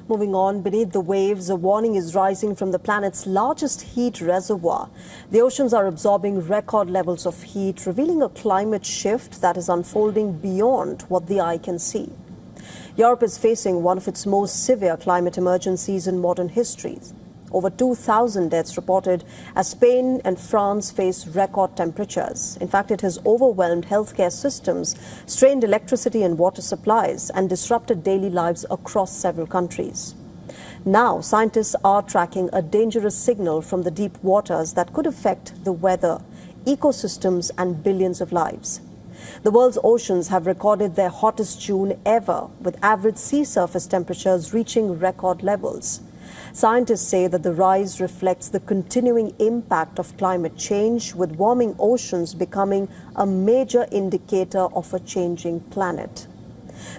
Moving on, beneath the waves, a warning is rising from the planet's largest heat reservoir. The oceans are absorbing record levels of heat, revealing a climate shift that is unfolding beyond what the eye can see. Europe is facing one of its most severe climate emergencies in modern history. Over 2,000 deaths reported as Spain and France face record temperatures. In fact, it has overwhelmed healthcare systems, strained electricity and water supplies, and disrupted daily lives across several countries. Now, scientists are tracking a dangerous signal from the deep waters that could affect the weather, ecosystems, and billions of lives. The world's oceans have recorded their hottest June ever, with average sea surface temperatures reaching record levels. Scientists say that the rise reflects the continuing impact of climate change, with warming oceans becoming a major indicator of a changing planet.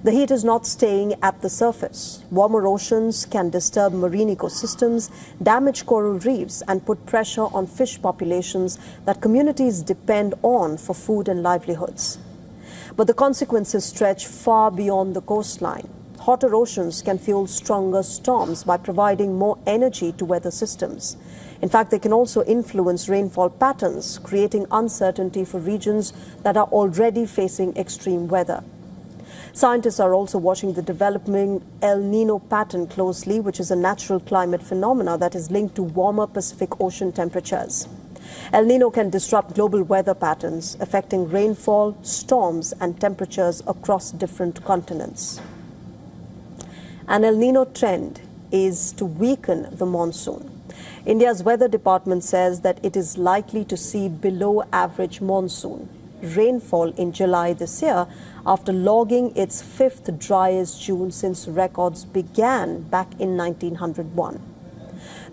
The heat is not staying at the surface. Warmer oceans can disturb marine ecosystems, damage coral reefs, and put pressure on fish populations that communities depend on for food and livelihoods. But the consequences stretch far beyond the coastline. Hotter oceans can fuel stronger storms by providing more energy to weather systems. In fact, they can also influence rainfall patterns, creating uncertainty for regions that are already facing extreme weather. Scientists are also watching the developing El Nino pattern closely, which is a natural climate phenomena that is linked to warmer Pacific Ocean temperatures. El Nino can disrupt global weather patterns, affecting rainfall, storms, and temperatures across different continents. An El Nino trend is to weaken the monsoon. India's weather department says that it is likely to see below average monsoon rainfall in July this year, after logging its fifth driest June since records began back in 1901.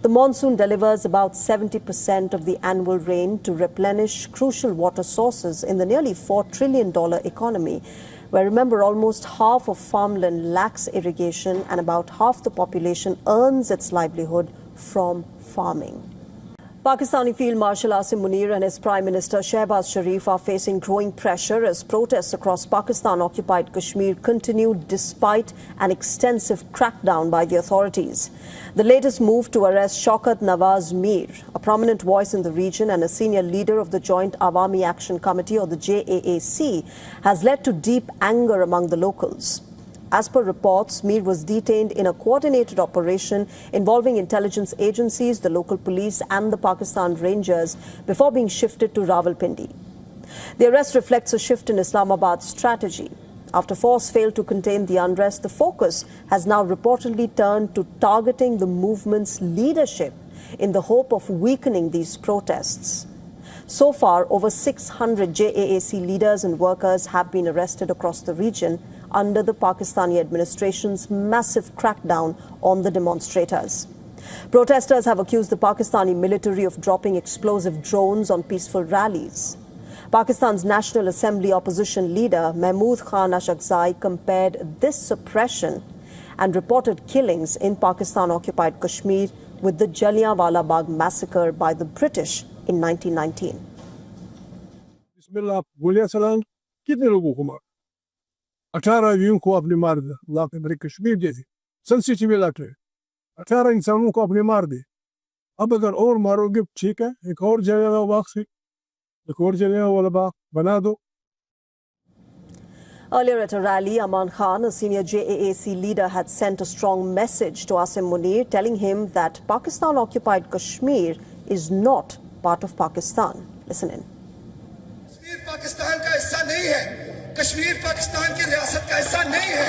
The monsoon delivers about 70% of the annual rain to replenish crucial water sources in the nearly $4 trillion economy, where, remember, almost half of farmland lacks irrigation and about half the population earns its livelihood from farming. Pakistani Field Marshal Asim Munir and his Prime Minister Shehbaz Sharif are facing growing pressure as protests across Pakistan-occupied Kashmir continue despite an extensive crackdown by the authorities. The latest move to arrest Shaukat Nawaz Mir, a prominent voice in the region and a senior leader of the Joint Awami Action Committee, or the JAAC, has led to deep anger among the locals. As per reports, Mir was detained in a coordinated operation involving intelligence agencies, the local police and the Pakistan Rangers before being shifted to Rawalpindi. The arrest reflects a shift in Islamabad's strategy. After force failed to contain the unrest, the focus has now reportedly turned to targeting the movement's leadership in the hope of weakening these protests. So far, over 600 JAAC leaders and workers have been arrested across the region under the Pakistani administration's massive crackdown on the demonstrators. Protesters have accused the Pakistani military of dropping explosive drones on peaceful rallies. Pakistan's National Assembly opposition leader Mahmood Khan Ashaqzai compared this suppression and reported killings in Pakistan-occupied Kashmir with the Jallianwala Bagh massacre by the British in 1919. Bismillah, गोलियां चलान कितने लोगों को मार 18 यूं को अपने मार दे अल्लाह के मेरे कश्मीर जैसे सेंसिटिव इलाके 18 इंसानों को अपने मार दे अब अगर और मारोगे ठीक है एक और जगह बाग से एक और जगह वाला बाग बना दो. Earlier at a rally, Aman Khan, a senior JAAC leader, had sent a strong message to Asim Munir, telling him that Pakistan-occupied Kashmir is not part of Pakistan. Listen in. Kashmir Pakistan का हिस्सा नहीं है. कश्मीर पाकिस्तान की रियासत का हिस्सा नहीं है.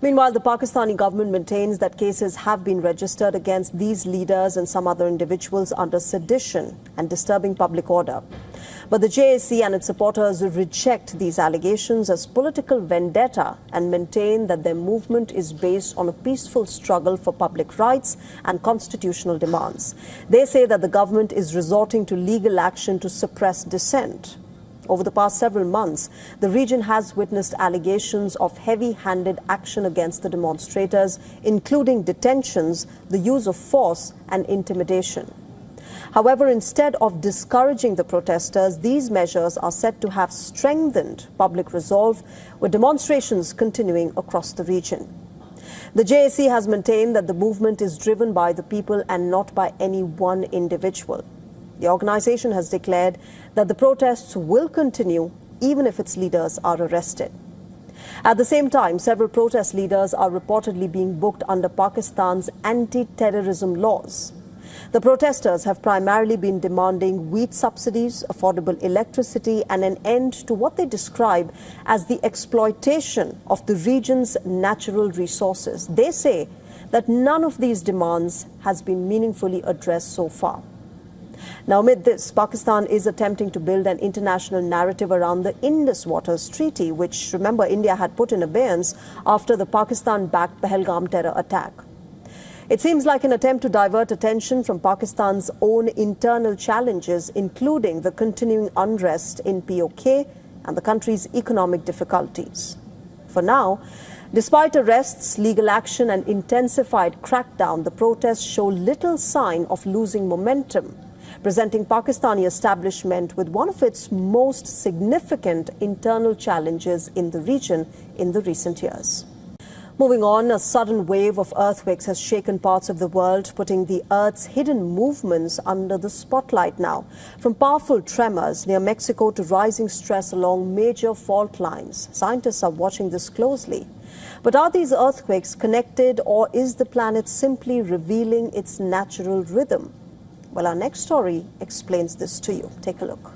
Meanwhile, the Pakistani government maintains that cases have been registered against these leaders and some other individuals under sedition and disturbing public order. But the JAC and its supporters reject these allegations as political vendetta and maintain that their movement is based on a peaceful struggle for public rights and constitutional demands. They say that the government is resorting to legal action to suppress dissent. Over the past several months, the region has witnessed allegations of heavy-handed action against the demonstrators, including detentions, the use of force and intimidation. However, instead of discouraging the protesters, these measures are said to have strengthened public resolve, with demonstrations continuing across the region. The JAC has maintained that the movement is driven by the people and not by any one individual. The organization has declared that the protests will continue even if its leaders are arrested. At the same time, several protest leaders are reportedly being booked under Pakistan's anti-terrorism laws. The protesters have primarily been demanding wheat subsidies, affordable electricity, and an end to what they describe as the exploitation of the region's natural resources. They say that none of these demands has been meaningfully addressed so far. Now, amid this, Pakistan is attempting to build an international narrative around the Indus Waters Treaty, which, remember, India had put in abeyance after the Pakistan-backed Pahalgam terror attack. It seems like an attempt to divert attention from Pakistan's own internal challenges, including the continuing unrest in POK and the country's economic difficulties. For now, despite arrests, legal action and intensified crackdown, the protests show little sign of losing momentum, presenting Pakistani establishment with one of its most significant internal challenges in the region in the recent years. Moving on, a sudden wave of earthquakes has shaken parts of the world, putting the Earth's hidden movements under the spotlight now. From powerful tremors near Mexico to rising stress along major fault lines, scientists are watching this closely. But are these earthquakes connected, or is the planet simply revealing its natural rhythm? Well, our next story explains this to you. Take a look.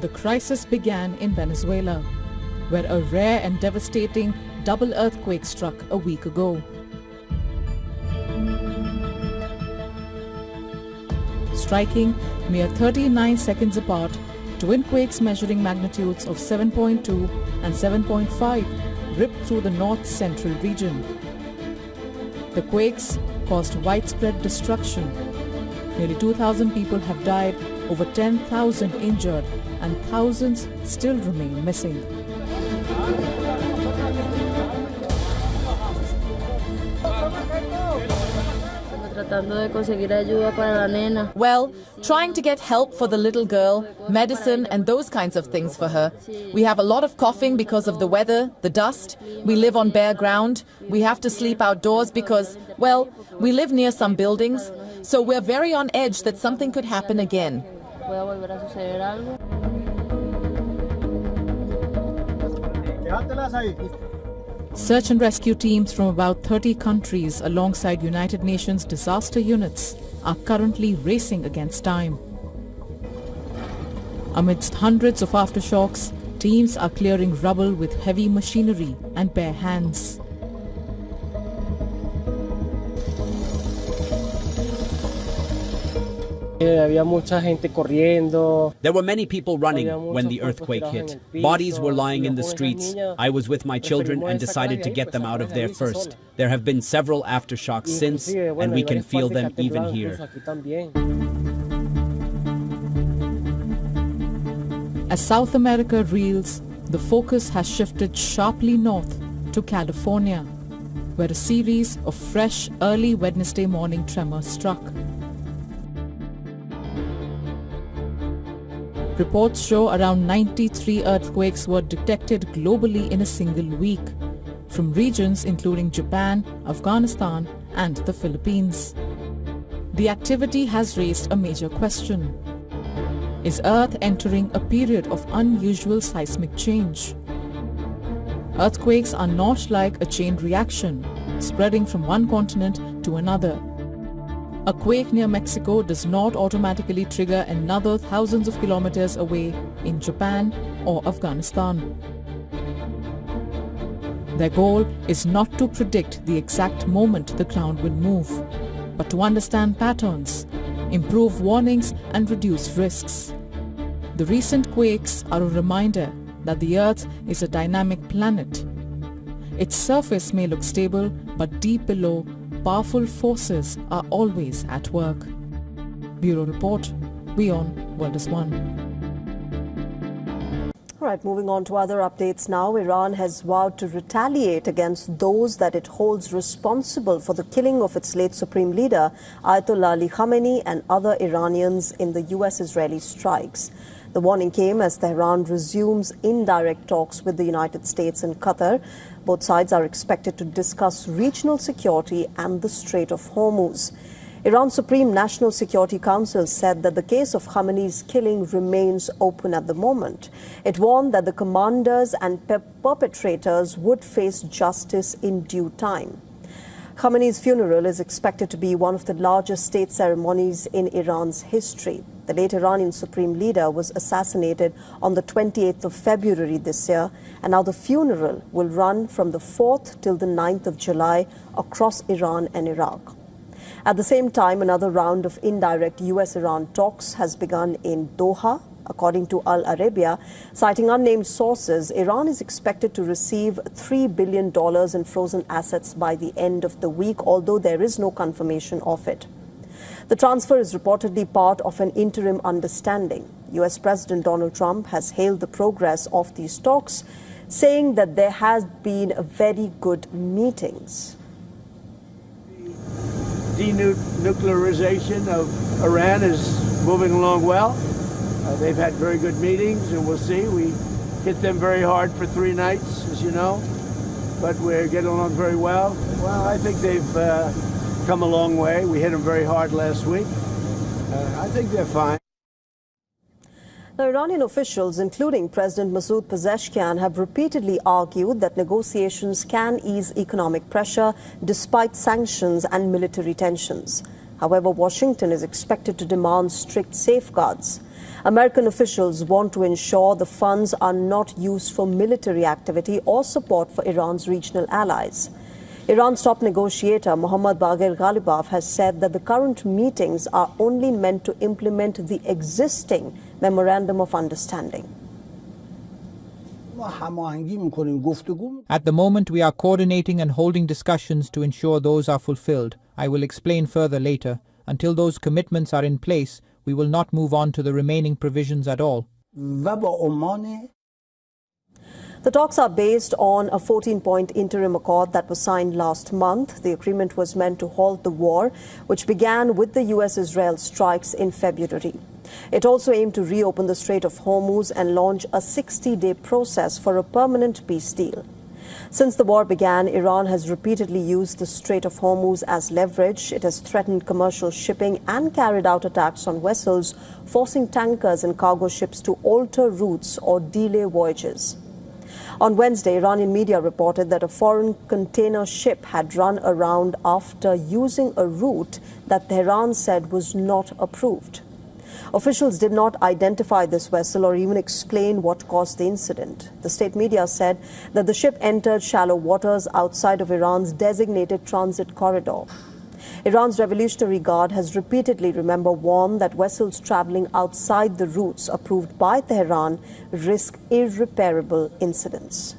The crisis began in Venezuela, where a rare and devastating double earthquake struck a week ago. Striking mere 39 seconds apart, twin quakes measuring magnitudes of 7.2 and 7.5 ripped through the north-central region. The quakes caused widespread destruction. Nearly 2,000 people have died, over 10,000 injured, and thousands still remain missing. Well, trying to get help for the little girl, medicine and those kinds of things for her. We have a lot of coughing because of the weather, the dust. We live on bare ground. We have to sleep outdoors because, well, we live near some buildings. So we're very on edge that something could happen again. Search and rescue teams from about 30 countries alongside United Nations disaster units are currently racing against time. Amidst hundreds of aftershocks, teams are clearing rubble with heavy machinery and bare hands. There were many people running when the earthquake hit. Bodies were lying in the streets. I was with my children and decided to get them out of there first. There have been several aftershocks since, and we can feel them even here. As South America reels, the focus has shifted sharply north to California, where a series of fresh early Wednesday morning tremors struck. Reports show around 93 earthquakes were detected globally in a single week, from regions including Japan, Afghanistan, and the Philippines. The activity has raised a major question. Is Earth entering a period of unusual seismic change? Earthquakes are not like a chain reaction, spreading from one continent to another. A quake near Mexico does not automatically trigger another thousands of kilometers away in Japan or Afghanistan. Their goal is not to predict the exact moment the ground will move, but to understand patterns, improve warnings and reduce risks. The recent quakes are a reminder that the Earth is a dynamic planet. Its surface may look stable, but deep below, powerful forces are always at work. Bureau Report, WION World is One. All right, moving on to other updates now. Iran has vowed to retaliate against those that it holds responsible for the killing of its late supreme leader, Ayatollah Ali Khamenei, and other Iranians in the US-Israeli strikes. The warning came as Tehran resumes indirect talks with the United States and Qatar. Both sides are expected to discuss regional security and the Strait of Hormuz. Iran's Supreme National Security Council said that the case of Khamenei's killing remains open at the moment. It warned that the commanders and perpetrators would face justice in due time. Khamenei's funeral is expected to be one of the largest state ceremonies in Iran's history. The late Iranian supreme leader was assassinated on the 28th of February this year, and now the funeral will run from the 4th till the 9th of July across Iran and Iraq. At the same time, another round of indirect US-Iran talks has begun in Doha. According to Al Arabiya, citing unnamed sources, Iran is expected to receive $3 billion in frozen assets by the end of the week, although there is no confirmation of it. The transfer is reportedly part of an interim understanding. US President Donald Trump has hailed the progress of these talks, saying that there has been very good meetings. Denuclearization of Iran is moving along well. They've had very good meetings, and we'll see. We hit them very hard for 3 nights, as you know, but we're getting along very well. Well, I think they've come a long way. We hit them very hard last week. I think they're fine. Now, Iranian officials, including President Masoud Pezeshkian, have repeatedly argued that negotiations can ease economic pressure despite sanctions and military tensions. However, Washington is expected to demand strict safeguards. American officials want to ensure the funds are not used for military activity or support for Iran's regional allies. Iran's top negotiator, Mohammad Baghir Ghalibaf, has said that the current meetings are only meant to implement the existing Memorandum of Understanding. At the moment, we are coordinating and holding discussions to ensure those are fulfilled. I will explain further later. Until those commitments are in place, we will not move on to the remaining provisions at all. The talks are based on a 14-point interim accord that was signed last month. The agreement was meant to halt the war, which began with the US-Israel strikes in February. It also aimed to reopen the Strait of Hormuz and launch a 60-day process for a permanent peace deal. Since the war began, Iran has repeatedly used the Strait of Hormuz as leverage. It has threatened commercial shipping and carried out attacks on vessels, forcing tankers and cargo ships to alter routes or delay voyages. On Wednesday, Iranian media reported that a foreign container ship had run around after using a route that Tehran said was not approved. Officials did not identify this vessel or even explain what caused the incident. The state media said that the ship entered shallow waters outside of Iran's designated transit corridor. Iran's Revolutionary Guard has repeatedly, warned that vessels traveling outside the routes approved by Tehran risk irreparable incidents.